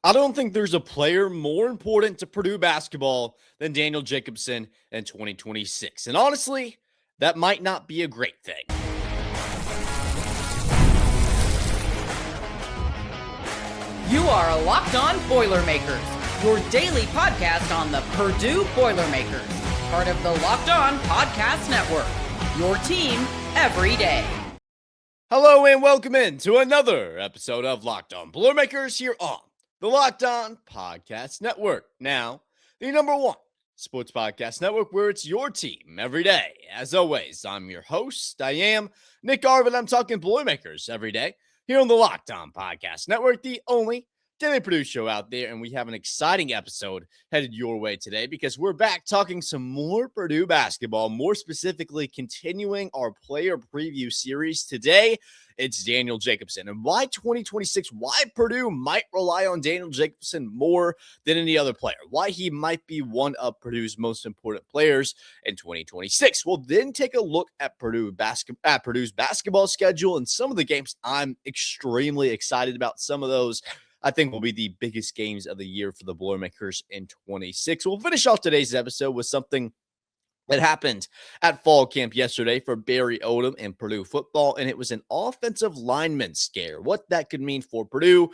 I don't think there's a player more important to Purdue basketball than Daniel Jacobsen in 2026. And honestly, that might not be a great thing. You are Locked On Boilermakers, your daily podcast on the Purdue Boilermakers, part of the Locked On Podcast Network, your team every day. Hello and welcome in to another episode of Locked On Boilermakers here on the Locked On Podcast Network. Now, the number one sports podcast network where it's your team every day. As always, I'm your host. I am Nick Arvin. I'm talking Boilermakers every day here on the Locked On Podcast Network, the only daily Purdue show out there. And we have an exciting episode headed your way today because we're back talking some more Purdue basketball, more specifically continuing our player preview series. Today, it's Daniel Jacobsen and why 2026, why Purdue might rely on Daniel Jacobsen more than any other player, why he might be one of Purdue's most important players in 2026. We'll then take a look at Purdue's basketball schedule and some of the games I'm extremely excited about. Some of those I think will be the biggest games of the year for the Boilermakers in 26. We'll finish off today's episode with something that happened at fall camp yesterday for Barry Odom and Purdue football, and it was an offensive lineman scare. What that could mean for Purdue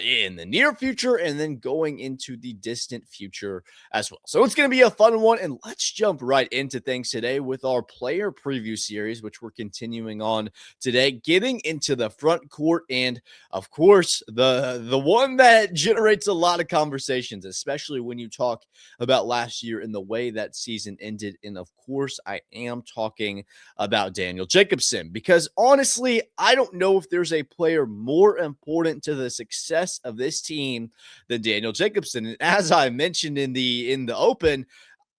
in the near future and then going into the distant future as well. So it's going to be a fun one, and let's jump right into things today with our player preview series, which we're continuing on today, getting into the front court and, of course, the one that generates a lot of conversations, especially when you talk about last year and the way that season ended. And of course, I am talking about Daniel Jacobsen because honestly, I don't know if there's a player more important to the success of this team than Daniel Jacobsen. And as I mentioned in the open,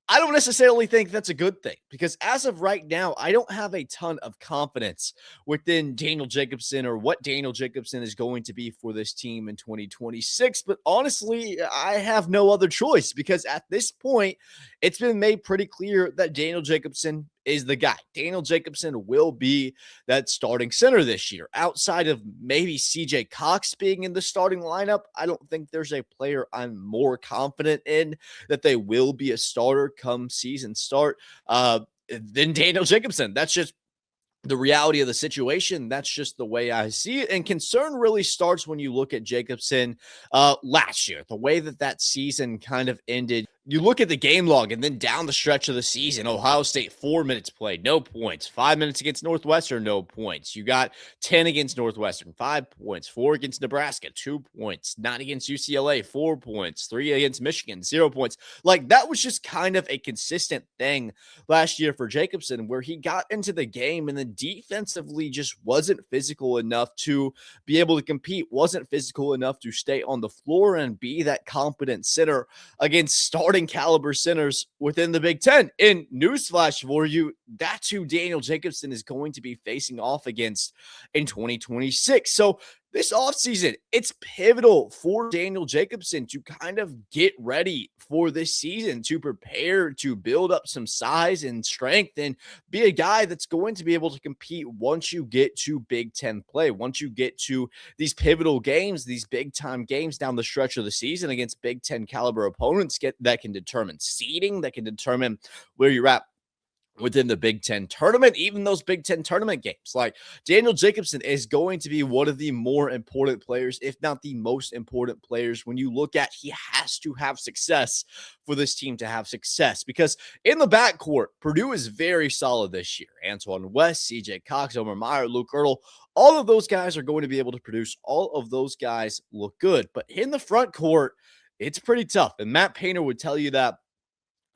I don't necessarily think that's a good thing because as of right now, I don't have a ton of confidence within Daniel Jacobsen or what Daniel Jacobsen is going to be for this team in 2026. But honestly, I have no other choice because at this point, it's been made pretty clear that Daniel Jacobsen is the guy. Daniel Jacobsen will be that starting center this year. Outside of maybe CJ Cox being in the starting lineup, I don't think there's a player I'm more confident in that they will be a starter come season start than Daniel Jacobsen. That's just the reality of the situation. That's just the way I see it. And concern really starts when you look at Jacobsen last year, the way that season kind of ended. You look at the game log and then down the stretch of the season, Ohio State, 4 minutes played, no points. 5 minutes against Northwestern, no points. You got 10 against Northwestern, 5 points. 4 against Nebraska, 2 points. 9 against UCLA, 4 points. 3 against Michigan, 0 points. Like that was just kind of a consistent thing last year for Jacobsen where he got into the game and then defensively just wasn't physical enough to be able to compete, wasn't physical enough to stay on the floor and be that competent center against starting caliber centers within the Big Ten. And newsflash for you, that's who Daniel Jacobsen is going to be facing off against in 2026. So this offseason, it's pivotal for Daniel Jacobsen to kind of get ready for this season, to prepare, to build up some size and strength and be a guy that's going to be able to compete once you get to Big Ten play, once you get to these pivotal games, these big time games down the stretch of the season against Big Ten caliber opponents that can determine seeding, that can determine where you're at within the Big Ten tournament, even those Big Ten tournament games. Like Daniel Jacobsen is going to be one of the more important players, if not the most important players, when you look at he has to have success for this team to have success. Because in the backcourt, Purdue is very solid this year. Antoine West, CJ Cox, Omar Meyer, Luke Ertl, all of those guys are going to be able to produce. All of those guys look good. But in the front court, it's pretty tough. And Matt Painter would tell you that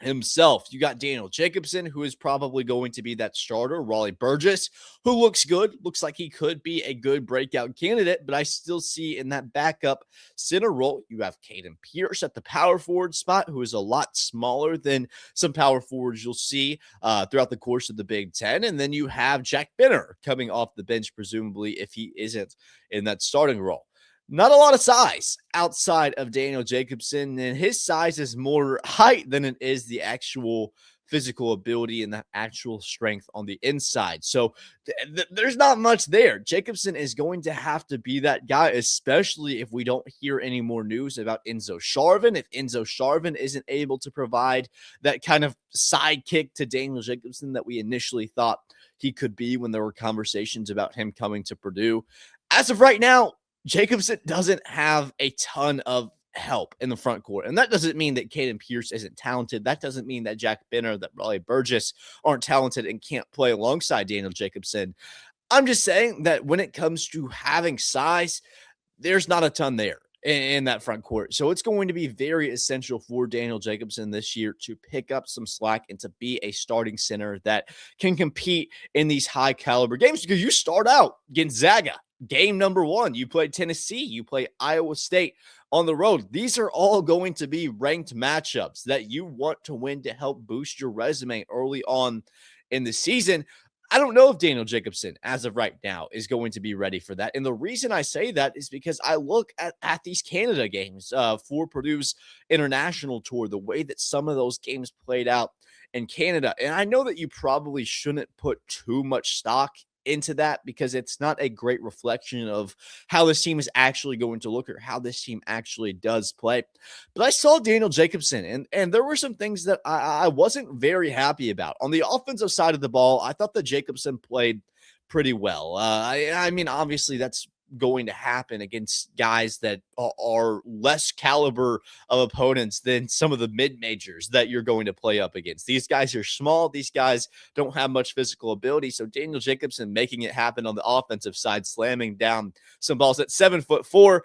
himself. You got Daniel Jacobsen, who is probably going to be that starter. Raleigh Burgess, who looks good, looks like he could be a good breakout candidate, but I still see in that backup center role, you have Caden Pierce at the power forward spot, who is a lot smaller than some power forwards you'll see throughout the course of the Big Ten. And then you have Jack Benner coming off the bench, presumably, if he isn't in that starting role. Not a lot of size outside of Daniel Jacobsen, and his size is more height than it is the actual physical ability and that actual strength on the inside. So there's not much there. Jacobsen is going to have to be that guy, especially if we don't hear any more news about Enzo Sharvin. If Enzo Sharvin isn't able to provide that kind of sidekick to Daniel Jacobsen that we initially thought he could be when there were conversations about him coming to Purdue. As of right now, Jacobsen doesn't have a ton of help in the front court. And that doesn't mean that Caden Pierce isn't talented. That doesn't mean that Jack Benner, that Raleigh Burgess aren't talented and can't play alongside Daniel Jacobsen. I'm just saying that when it comes to having size, there's not a ton there in that front court. So it's going to be very essential for Daniel Jacobsen this year to pick up some slack and to be a starting center that can compete in these high caliber games, because you start out Gonzaga, game number 1, you play Tennessee, you play Iowa State on the road. These are all going to be ranked matchups that you want to win to help boost your resume early on in the season. I don't know if Daniel Jacobsen, as of right now, is going to be ready for that. And the reason I say that is because I look at these Canada games for Purdue's international tour, the way that some of those games played out in Canada. And I know that you probably shouldn't put too much stock into that because it's not a great reflection of how this team is actually going to look or how this team actually does play. But I saw Daniel Jacobsen, and there were some things that I wasn't very happy about. On the offensive side of the ball, I thought that Jacobsen played pretty well. I mean, obviously that's going to happen against guys that are less caliber of opponents than some of the mid-majors that you're going to play up against. These guys are small. These guys don't have much physical ability. So Daniel Jacobsen making it happen on the offensive side, slamming down some balls at 7'4".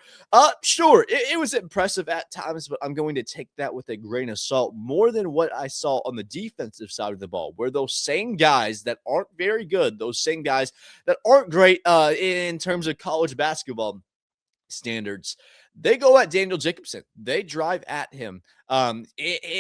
Sure, it was impressive at times, but I'm going to take that with a grain of salt more than what I saw on the defensive side of the ball, where those same guys that aren't very good, those same guys that aren't great in terms of college basketball standards, they go at Daniel Jacobsen. They drive at him. And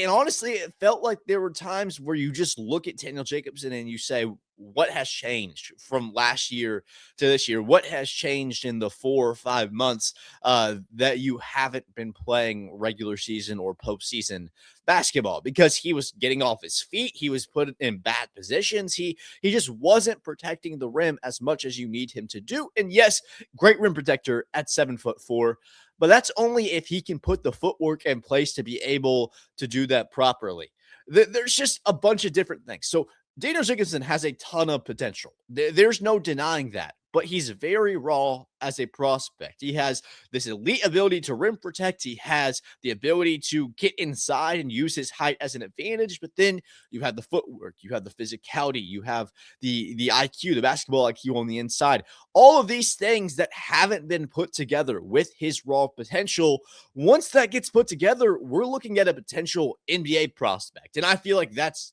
honestly, it felt like there were times where you just look at Daniel Jacobsen and you say, what has changed from last year to this year? What has changed in the 4 or 5 months that you haven't been playing regular season or postseason basketball? Because he was getting off his feet. He was put in bad positions. He just wasn't protecting the rim as much as you need him to do. And yes, great rim protector at 7'4", but that's only if he can put the footwork in place to be able to do that properly. There's just a bunch of different things. So Daniel Jacobsen has a ton of potential. There's no denying that, but he's very raw as a prospect. He has this elite ability to rim protect. He has the ability to get inside and use his height as an advantage, but then you have the footwork, you have the physicality, you have the IQ, the basketball IQ on the inside. All of these things that haven't been put together with his raw potential. Once that gets put together, we're looking at a potential NBA prospect. And I feel like that's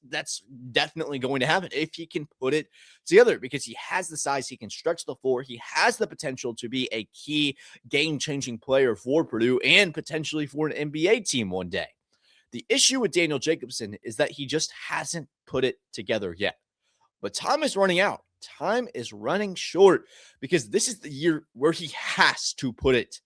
definitely going to happen if he can put it together, because he has the size, he can stretch the floor, he has the potential to be a key game-changing player for Purdue and potentially for an NBA team one day. The issue with Daniel Jacobsen is that he just hasn't put it together yet. But time is running out. Time is running short, because this is the year where he has to put it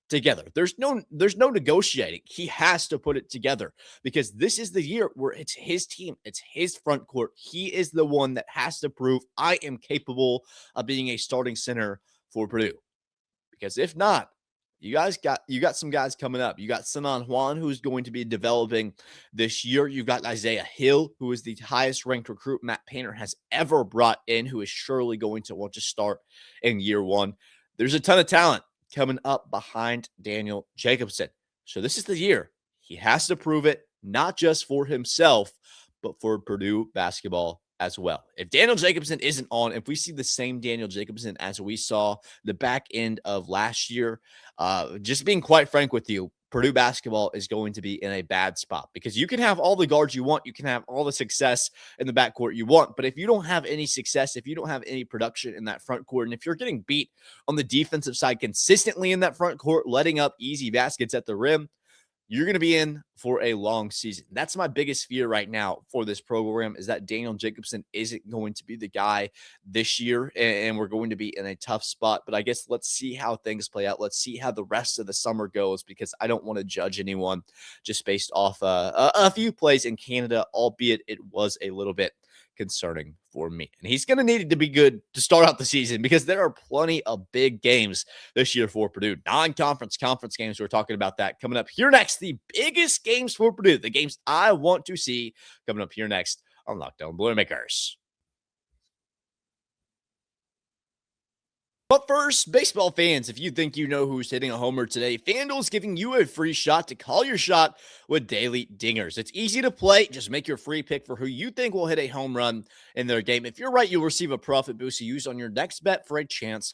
together. There's no negotiating. He has to put it together, because this is the year where it's his team. It's his front court. He is the one that has to prove, I am capable of being a starting center for Purdue. Because if not, you got some guys coming up. You got Sanan Juan, who's going to be developing this year. You've got Isaiah Hill, who is the highest ranked recruit Matt Painter has ever brought in, who is surely going to want to start in year one. There's a ton of talent coming up behind Daniel Jacobsen. So this is the year he has to prove it, not just for himself, but for Purdue basketball as well. If Daniel Jacobsen isn't on, if we see the same Daniel Jacobsen as we saw the back end of last year, just being quite frank with you, Purdue basketball is going to be in a bad spot, because you can have all the guards you want. You can have all the success in the backcourt you want. But if you don't have any success, if you don't have any production in that front court, and if you're getting beat on the defensive side consistently in that front court, letting up easy baskets at the rim, you're going to be in for a long season. That's my biggest fear right now for this program, is that Daniel Jacobsen isn't going to be the guy this year, and we're going to be in a tough spot. But I guess let's see how things play out. Let's see how the rest of the summer goes, because I don't want to judge anyone just based off a few plays in Canada, albeit it was a little bit concerning for me. And he's going to need it to be good to start out the season, because there are plenty of big games this year for Purdue. Non-conference, conference games. We're talking about that coming up here next. The biggest games for Purdue, the games I want to see coming up here next on Locked On Boilermakers. But first, baseball fans, if you think you know who's hitting a homer today, FanDuel's giving you a free shot to call your shot with daily dingers. It's easy to play. Just make your free pick for who you think will hit a home run in their game. If you're right, you'll receive a profit boost to use on your next bet for a chance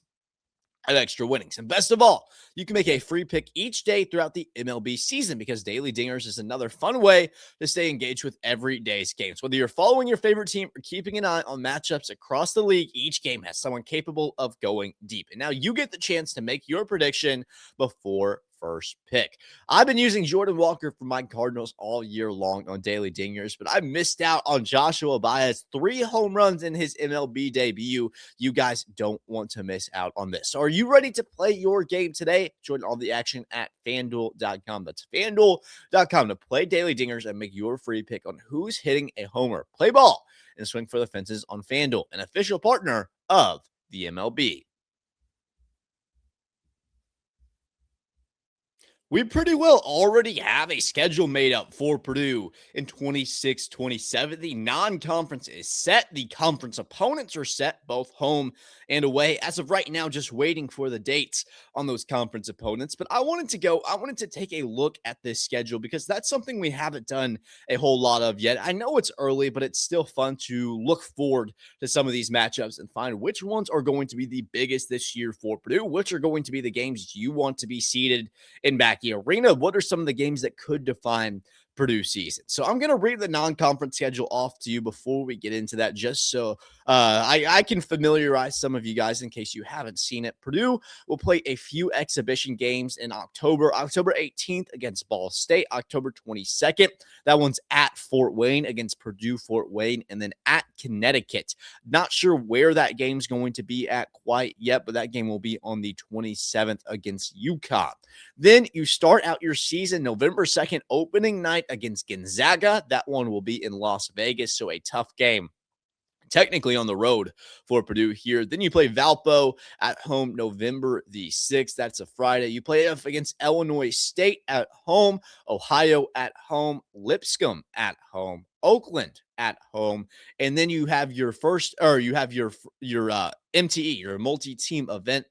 at extra winnings. And best of all, you can make a free pick each day throughout the MLB season, because Daily Dingers is another fun way to stay engaged with every day's games. Whether you're following your favorite team or keeping an eye on matchups across the league, each game has someone capable of going deep. And now you get the chance to make your prediction before first pick. I've been using Jordan Walker for my Cardinals all year long on Daily Dingers, but I missed out on Joshua Baez 3 home runs in his MLB debut. You guys don't want to miss out on this. So are you ready to play your game today? Join all the action at FanDuel.com. That's FanDuel.com to play Daily Dingers and make your free pick on who's hitting a homer. Play ball and swing for the fences on FanDuel, an official partner of the MLB. We pretty well already have a schedule made up for Purdue in 26-27. The non-conference is set. The conference opponents are set, both home and away. As of right now, just waiting for the dates on those conference opponents. But I wanted to take a look at this schedule, because that's something we haven't done a whole lot of yet. I know it's early, but it's still fun to look forward to some of these matchups and find which ones are going to be the biggest this year for Purdue, which are going to be the games you want to be seated in Mackey Arena. What are some of the games that could define Purdue season? So I'm going to read the non-conference schedule off to you before we get into that, just so I can familiarize some of you guys in case you haven't seen it. Purdue will play a few exhibition games in October. October 18th against Ball State. October 22nd, that one's at Fort Wayne against Purdue Fort Wayne, and then at Connecticut. Not sure where that game's going to be at quite yet, but that game will be on the 27th against UConn. Then you start out your season November 2nd, opening night against Gonzaga. That one will be in Las Vegas, so a tough game technically on the road for Purdue here. Then you play Valpo at home November the 6th. That's a Friday. You play against Illinois State at home, Ohio at home, Lipscomb at home, Oakland at home, and then you have your MTE, your multi-team event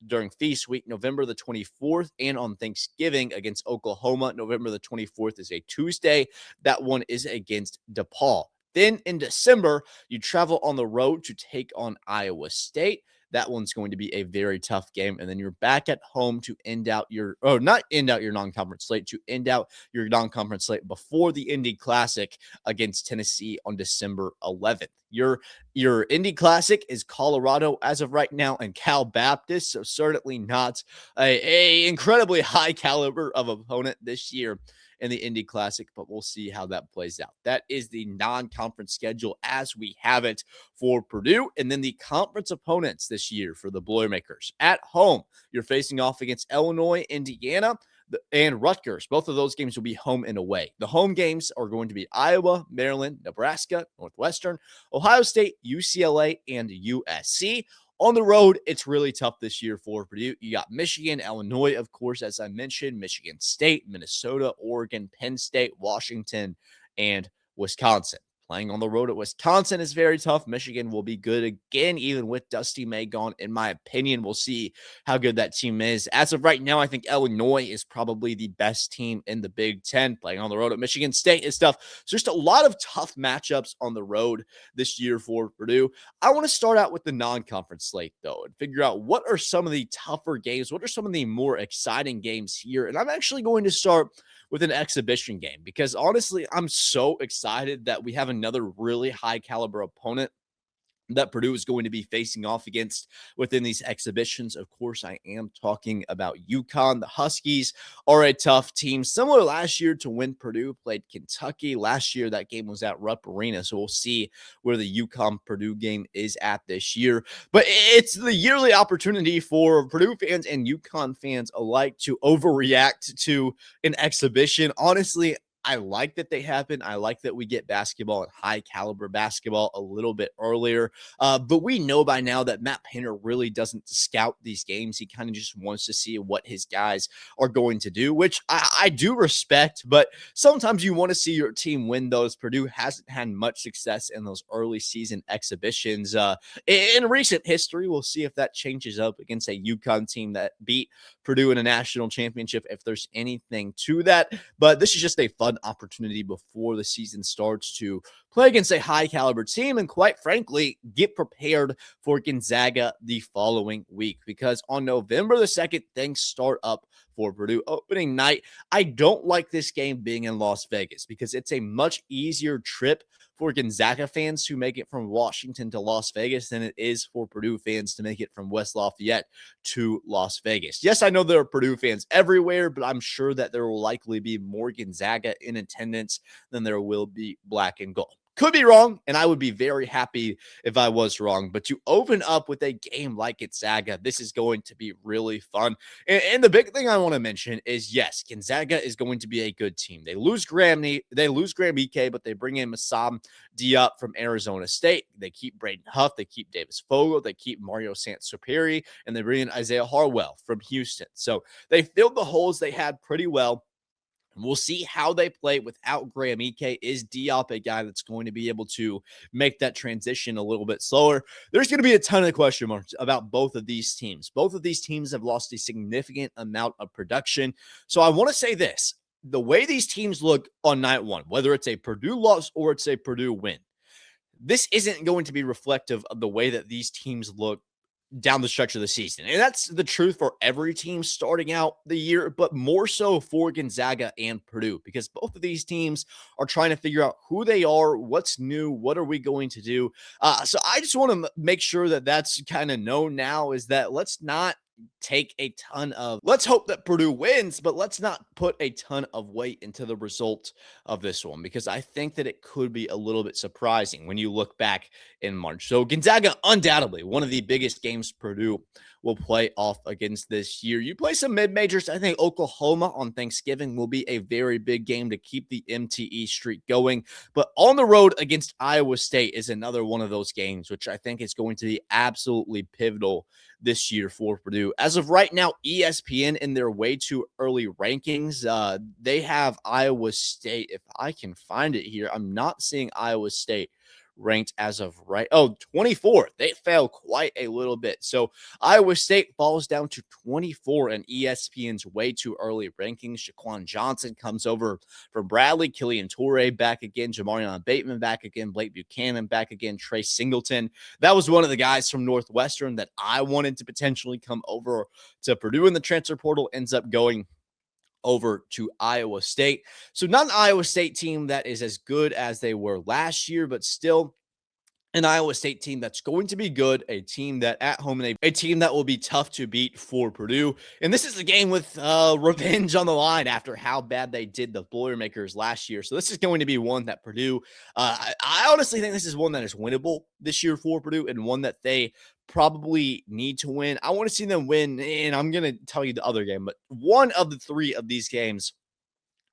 during Feast Week, November the 24th, and on Thanksgiving against Oklahoma. November the 24th is a Tuesday. That one is against DePaul. Then in December, you travel on the road to take on Iowa State. That one's going to be a very tough game. And then you're back at home to end out your non-conference slate, to end out your non-conference slate before the Indy Classic against Tennessee on December 11th. Your Indy Classic is Colorado as of right now, and Cal Baptist, so certainly not a incredibly high caliber of opponent this year in the Indy Classic, but we'll see how that plays out. That is the non-conference schedule as we have it for Purdue. And then the conference opponents this year for the Boilermakers. At home, you're facing off against Illinois, Indiana, and Rutgers. Both of those games will be home and away. The home games are going to be Iowa, Maryland, Nebraska, Northwestern, Ohio State, UCLA, and USC. On the road, it's really tough this year for Purdue. You got Michigan, Illinois, of course, as I mentioned, Michigan State, Minnesota, Oregon, Penn State, Washington, and Wisconsin. Playing on the road at Wisconsin is very tough. Michigan will be good again, even with Dusty May gone, in my opinion. We'll see how good that team is. As of right now, I think Illinois is probably the best team in the Big Ten. Playing on the road at Michigan State is tough. So just a lot of tough matchups on the road this year for Purdue. I want to start out with the non-conference slate, though, and figure out what are some of the tougher games, what are some of the more exciting games here. And I'm actually going to start with an exhibition game, because honestly, I'm so excited that we have another really high caliber opponent that Purdue is going to be facing off against within these exhibitions. Of course, I am talking about UConn. The Huskies are a tough team, similar last year to when Purdue played Kentucky. Last year, that game was at Rupp Arena, so we'll see where the UConn-Purdue game is at this year. But it's the yearly opportunity for Purdue fans and UConn fans alike to overreact to an exhibition. Honestly, I like that they happen. I like that we get basketball and high caliber basketball a little bit earlier. But we know by now that Matt Painter really doesn't scout these games. He kind of just wants to see what his guys are going to do, which I do respect. But sometimes you want to see your team win those. Purdue hasn't had much success in those early season exhibitions. In recent history, we'll see if that changes up against a UConn team that beat Purdue in a national championship, if there's anything to that. But this is just a fun opportunity before the season starts to play against a high caliber team and, quite frankly, get prepared for Gonzaga the following week, because on November the 2nd, things start up for Purdue. Opening night, I don't like this game being in Las Vegas because it's a much easier trip for Gonzaga fans to make it from Washington to Las Vegas than it is for Purdue fans to make it from West Lafayette to Las Vegas. Yes, I know there are Purdue fans everywhere, but I'm sure that there will likely be more Gonzaga in attendance than there will be black and gold. Could be wrong, and I would be very happy if I was wrong. But to open up with a game like Gonzaga, this is going to be really fun. And the big thing I want to mention is, yes, Gonzaga is going to be a good team. They lose Graham Ike, but they bring in Masam Diop from Arizona State. They keep Braden Huff. They keep Davis Fogel. They keep Mario Sant-Superi, and they bring in Isaiah Harwell from Houston. So they filled the holes they had pretty well. We'll see how they play without Graham Ike. Is Diop a guy that's going to be able to make that transition a little bit slower? There's going to be a ton of question marks about both of these teams. Both of these teams have lost a significant amount of production. So I want to say this. The way these teams look on night one, whether it's a Purdue loss or it's a Purdue win, this isn't going to be reflective of the way that these teams look down the stretch of the season. And that's the truth for every team starting out the year, but more so for Gonzaga and Purdue, because both of these teams are trying to figure out who they are, what's new, what are we going to do. So I just want to make sure that that's kind of known now, is that let's hope that Purdue wins, but let's not put a ton of weight into the result of this one, because I think that it could be a little bit surprising when you look back in March. So Gonzaga, undoubtedly one of the biggest games Purdue will play off against this year. You play some mid-majors. I think Oklahoma on Thanksgiving will be a very big game to keep the MTE streak going. But on the road against Iowa State is another one of those games, which I think is going to be absolutely pivotal this year for Purdue. As of right now, ESPN in their way too early rankings, they have Iowa State. If I can find it here, I'm not seeing Iowa State ranked as of right. 24th. They fell quite a little bit. So Iowa State falls down to 24 in ESPN's way too early rankings. Shaquan Johnson comes over from Bradley. Killian Toure back again. Jamarion Bateman back again. Blake Buchanan back again. Trey Singleton. That was one of the guys from Northwestern that I wanted to potentially come over to Purdue in the transfer portal. Ends up going over to Iowa State. So not an Iowa State team that is as good as they were last year, but still an Iowa State team that's going to be good, a team that at home, and a team that will be tough to beat for Purdue. And this is a game with revenge on the line after how bad they did the Boilermakers last year. So this is going to be one that Purdue, I honestly think this is one that is winnable this year for Purdue, and one that they probably need to win. I want to see them win, and I'm going to tell you the other game, but one of the three of these games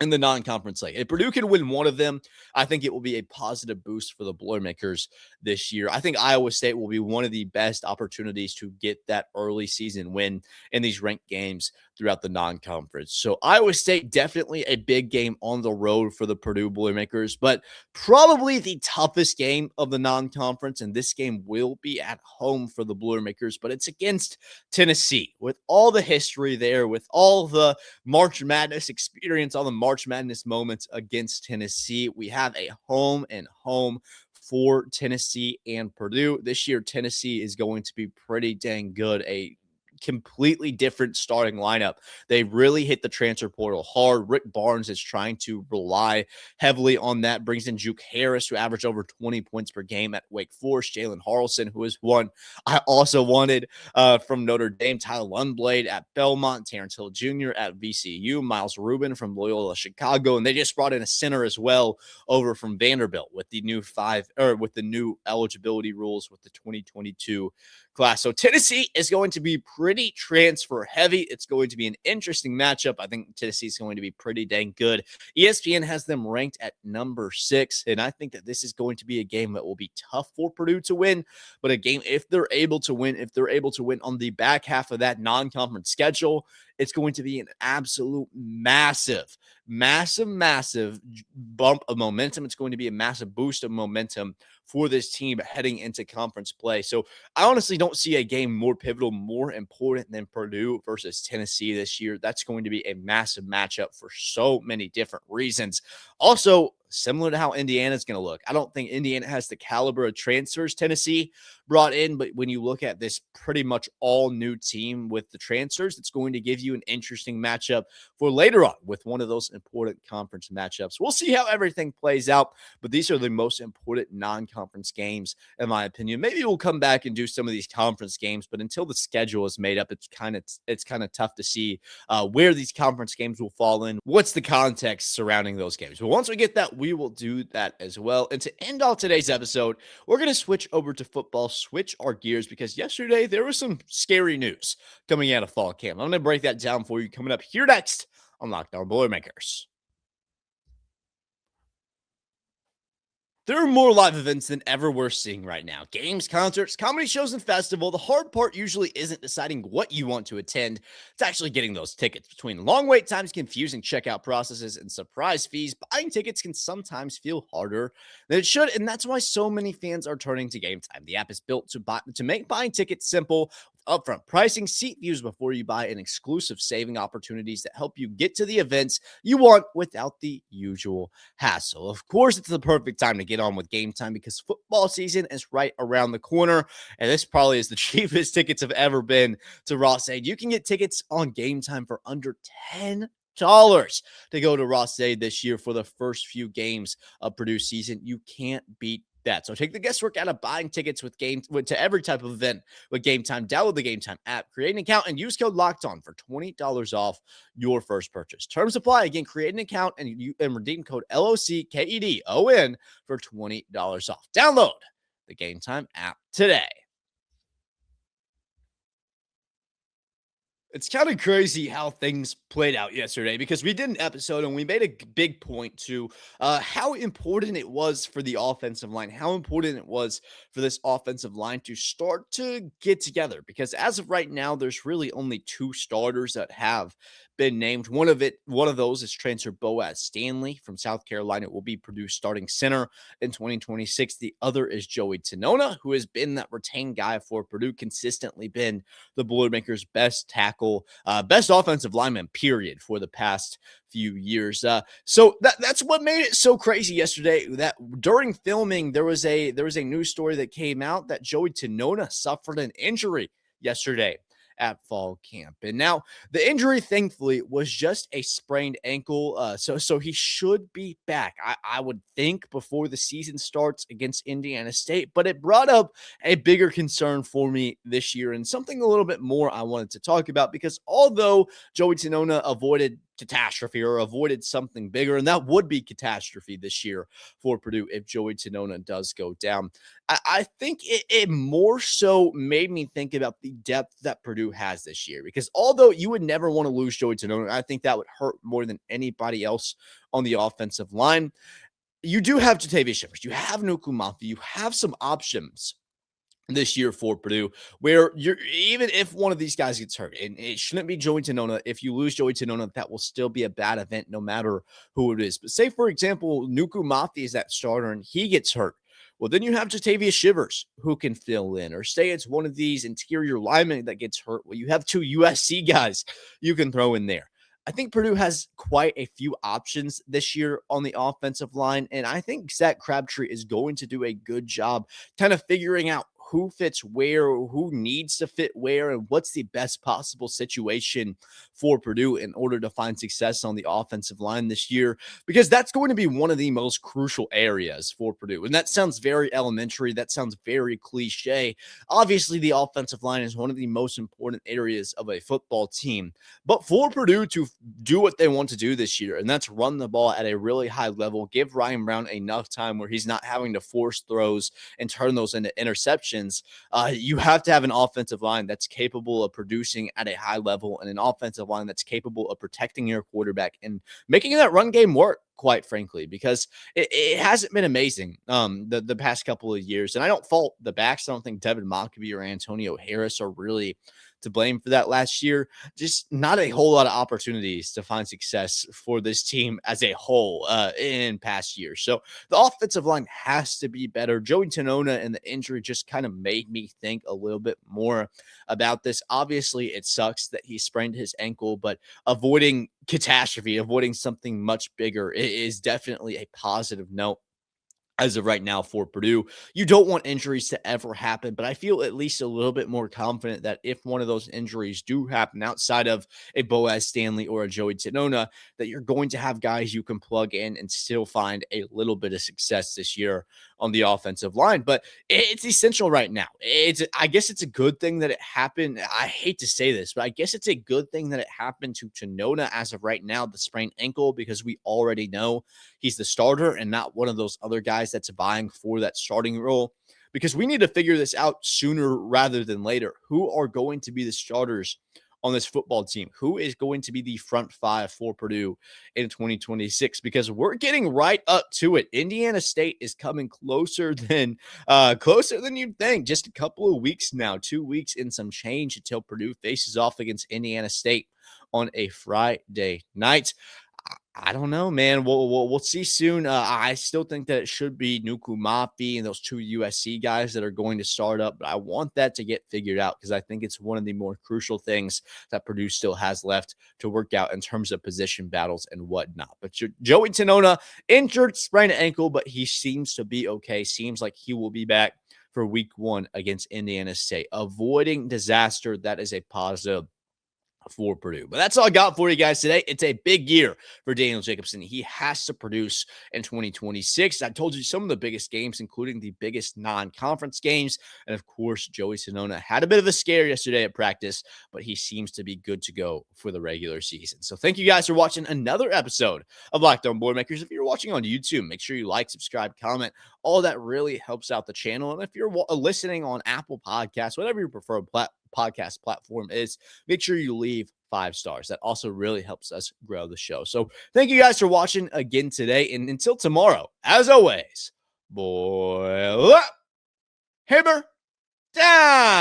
in the non-conference slate. If Purdue can win one of them, I think it will be a positive boost for the Boilermakers this year. I think Iowa State will be one of the best opportunities to get that early season win in these ranked games throughout the non-conference. So Iowa State, definitely a big game on the road for the Purdue Boilermakers, but probably the toughest game of the non-conference, and this game will be at home for the Boilermakers, but it's against Tennessee. With all the history there, with all the March Madness experience, all the March Madness moments against Tennessee, we have a home and home for Tennessee and Purdue. This year, Tennessee is going to be pretty dang good. A completely different starting lineup. They really hit the transfer portal hard. Rick Barnes is trying to rely heavily on that. Brings in Juke Harris, who averaged over 20 points per game at Wake Forest. Jalen Harrelson, who is one I also wanted from Notre Dame. Tyler Lundblade at Belmont. Terrence Hill Jr. at VCU. Miles Rubin from Loyola Chicago. And they just brought in a center as well over from Vanderbilt with the new eligibility rules with the 2022 class. So Tennessee is going to be pretty transfer heavy. It's going to be an interesting matchup. I think Tennessee is going to be pretty dang good. ESPN has them ranked at number 6, and I think that this is going to be a game that will be tough for Purdue to win, but a game if they're able to win on the back half of that non-conference schedule, it's going to be an absolute massive bump of momentum. It's going to be a massive boost of momentum for this team heading into conference play. So I honestly don't see a game more pivotal, more important than Purdue versus Tennessee this year. That's going to be a massive matchup for so many different reasons. Also, similar to how Indiana is going to look. I don't think Indiana has the caliber of transfers Tennessee brought in, but when you look at this pretty much all new team with the transfers, it's going to give you an interesting matchup for later on with one of those important conference matchups. We'll see how everything plays out, but these are the most important non-conference games, in my opinion. Maybe we'll come back and do some of these conference games, but until the schedule is made up, it's kind of tough to see where these conference games will fall in. What's the context surrounding those games? But once we get that, we will do that as well. And to end off today's episode, we're going to switch over to football, switch our gears, because yesterday there was some scary news coming out of fall camp. I'm going to break that down for you coming up here next on Locked On Boilermakers. There are more live events than ever we're seeing right now. Games, concerts, comedy shows, and festival. The hard part usually isn't deciding what you want to attend. It's actually getting those tickets. Between long wait times, confusing checkout processes, and surprise fees, buying tickets can sometimes feel harder than it should, and that's why so many fans are turning to Game Time. The app is built to make buying tickets simple, upfront pricing, seat views before you buy, and exclusive saving opportunities that help you get to the events you want without the usual hassle. Of course, it's the perfect time to get on with Game Time because football season is right around the corner, and this probably is the cheapest tickets have ever been to Ross-Ade. You can get tickets on Game Time for under $10 to go to Ross-Ade this year for the first few games of Purdue season. You can't beat that. So take the guesswork out of buying tickets to every type of event with Game Time. Download the Game Time app, create an account, and use code LOCKEDON for $20 off your first purchase. Terms apply. Again, create an account and redeem code LOCKEDON for $20 off. Download the Game Time app today. It's kind of crazy how things played out yesterday because we did an episode and we made a big point to how important it was for the offensive line, how important it was for this offensive line to start to get together. Because as of right now, there's really only 2 starters that have been named. One of those is transfer Boaz Stanley from South Carolina. It will be Purdue's starting center in 2026. The other is Joey Tanona, who has been that retained guy for Purdue, consistently been the Boilermakers' best tackle, best offensive lineman, period, for the past few years. So that's what made it so crazy yesterday. That during filming, there was a news story that came out that Joey Tanona suffered an injury yesterday at fall camp. And now the injury, thankfully, was just a sprained ankle. So he should be back, I would think, before the season starts against Indiana State. But it brought up a bigger concern for me this year and something a little bit more I wanted to talk about, because although Joey Tanona avoided catastrophe or avoided something bigger, and that would be catastrophe this year for Purdue if Joey Tanona does go down, I think it more so made me think about the depth that Purdue has this year, because although you would never want to lose Joey Tanona, I think that would hurt more than anybody else on the offensive line. You do have Jatavius Shivers, you have Nuku Mafi, you have some options this year for Purdue, where you're, even if one of these guys gets hurt, and it shouldn't be Joey Tanona, if you lose Joey Tanona, that will still be a bad event no matter who it is. But say, for example, Nuku Mafi is that starter and he gets hurt. Well, then you have Jatavius Shivers who can fill in. Or say it's one of these interior linemen that gets hurt. Well, you have 2 USC guys you can throw in there. I think Purdue has quite a few options this year on the offensive line, and I think Zach Crabtree is going to do a good job kind of figuring out who fits where, who needs to fit where, and what's the best possible situation for Purdue in order to find success on the offensive line this year, because that's going to be one of the most crucial areas for Purdue. And that sounds very elementary. That sounds very cliche. Obviously, the offensive line is one of the most important areas of a football team. But for Purdue to do what they want to do this year, and that's run the ball at a really high level, give Ryan Brown enough time where he's not having to force throws and turn those into interceptions, you have to have an offensive line that's capable of producing at a high level, and an offensive line that's capable of protecting your quarterback and making that run game work, quite frankly, because it hasn't been amazing the past couple of years. And I don't fault the backs. I don't think Devin Mockabee or Antonio Harris are really to blame for that last year. Just not a whole lot of opportunities to find success for this team as a whole in past years. So the offensive line has to be better. Joey Tanona and the injury just kind of made me think a little bit more about this. Obviously, it sucks that he sprained his ankle, but avoiding catastrophe, avoiding something much bigger is definitely a positive note as of right now for Purdue. You don't want injuries to ever happen, but I feel at least a little bit more confident that if one of those injuries do happen outside of a Boaz Stanley or a Joey Tanona, that you're going to have guys you can plug in and still find a little bit of success this year on the offensive line. But it's essential right now. I guess it's a good thing that it happened. I hate to say this, but I guess it's a good thing that it happened to Tanona as of right now, the sprained ankle, because we already know he's the starter and not one of those other guys that's vying for that starting role, because we need to figure this out sooner rather than later. Who are going to be the starters on this football team? Who is going to be the front five for Purdue in 2026? Because we're getting right up to it. Indiana State is coming closer than you'd think. Just a couple of weeks now, 2 weeks and some change until Purdue faces off against Indiana State on a Friday night. I don't know, man. We'll see soon. I still think that it should be Nuku Mafi and those two USC guys that are going to start up, but I want that to get figured out because I think it's one of the more crucial things that Purdue still has left to work out in terms of position battles and whatnot. But Joey Tanona injured, sprained ankle, but he seems to be okay. Seems like he will be back for week 1 against Indiana State. Avoiding disaster, that is a positive for Purdue. But that's all I got for you guys today. It's a big year for Daniel Jacobsen. He has to produce in 2026. I told you some of the biggest games, including the biggest non-conference games. And of course, Joey Tanona had a bit of a scare yesterday at practice, but he seems to be good to go for the regular season. So thank you guys for watching another episode of Locked On Boilermakers. If you're watching on YouTube, make sure you like, subscribe, comment. All that really helps out the channel. And if you're listening on Apple Podcasts, whatever your preferred podcast platform is, make sure you leave 5 stars. That also really helps us grow the show. So thank you guys for watching again today. And until tomorrow, as always, boil up, hammer down.